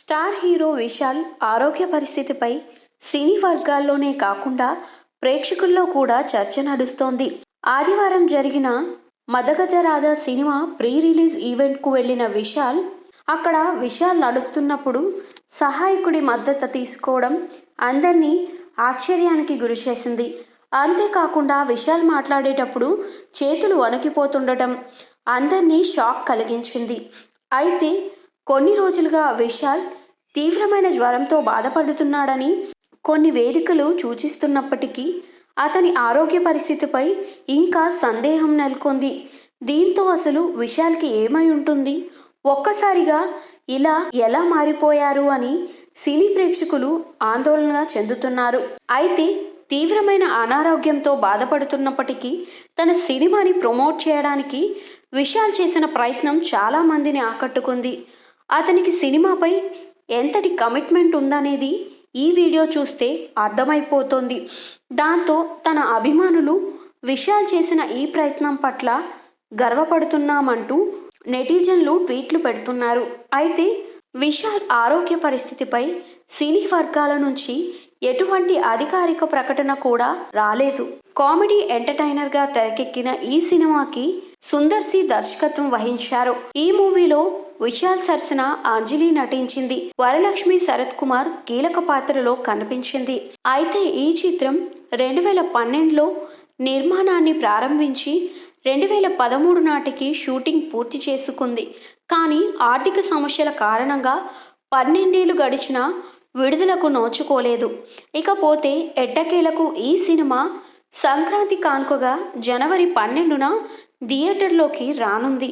Star hero Vishal ఆరోగ్య పరిస్థితిపై సినీ వర్గాల్లోనే కాకుండా ప్రేక్షకుల్లో కూడా చర్చ నడుస్తోంది. ఆదివారం జరిగిన మదగజరాజ సినిమా ప్రీ రిలీజ్ ఈవెంట్కు వెళ్లిన విశాల్ అక్కడ నడుస్తున్నప్పుడు సహాయకుడి మద్దతు తీసుకోవడం అందరినీ ఆశ్చర్యానికి గురిచేసింది. అంతేకాకుండా విశాల్ మాట్లాడేటప్పుడు చేతులు వణికిపోతుండటం అందరినీ షాక్ కలిగించింది. అయితే కొన్ని రోజులుగా విశాల్ తీవ్రమైన జ్వరంతో బాధపడుతున్నాడని కొన్ని వేదికలు సూచిస్తున్నప్పటికీ అతని ఆరోగ్య పరిస్థితిపై ఇంకా సందేహం నెలకొంది. దీంతో అసలు విశాల్కి ఏమై ఉంటుంది, ఒక్కసారిగా ఇలా ఎలా మారిపోయారు అని సినీ ప్రేక్షకులు ఆందోళన చెందుతున్నారు. అయితే తీవ్రమైన అనారోగ్యంతో బాధపడుతున్నప్పటికీ తన సినిమాని ప్రమోట్ చేయడానికి విశాల్ చేసిన ప్రయత్నం చాలా మందిని ఆకట్టుకుంది. అతనికి సినిమాపై ఎంతటి కమిట్మెంట్ ఉందనేది ఈ వీడియో చూస్తే అర్థమైపోతోంది. దాంతో తన అభిమానులు విశాల్ చేసిన ఈ ప్రయత్నం పట్ల గర్వపడుతున్నామంటూ నెటిజన్లు ట్వీట్లు పెడుతున్నారు. అయితే విశాల్ ఆరోగ్య పరిస్థితిపై సినీ వర్గాల నుంచి ఎటువంటి అధికారిక ప్రకటన కూడా రాలేదు. కామెడీ ఎంటర్టైనర్గా తెరకెక్కిన ఈ సినిమాకి సుందర్ సి దర్శకత్వం వహించారు. ఈ మూవీలో విశాల్ సరసన అంజలి నటించింది. వరలక్ష్మి శరత్ కుమార్ కీలక పాత్రలో కనిపించింది. అయితే ఈ చిత్రం 2012లో నిర్మాణాన్ని ప్రారంభించి 2013 నాటికి షూటింగ్ పూర్తి చేసుకుంది. కానీ ఆర్థిక సమస్యల కారణంగా 12 ఏళ్లు గడిచినా విడుదలకు నోచుకోలేదు. ఇకపోతే ఎట్టకేలకు ఈ సినిమా సంక్రాంతి కానుకగా జనవరి 12న థియేటర్లోకి రానుంది.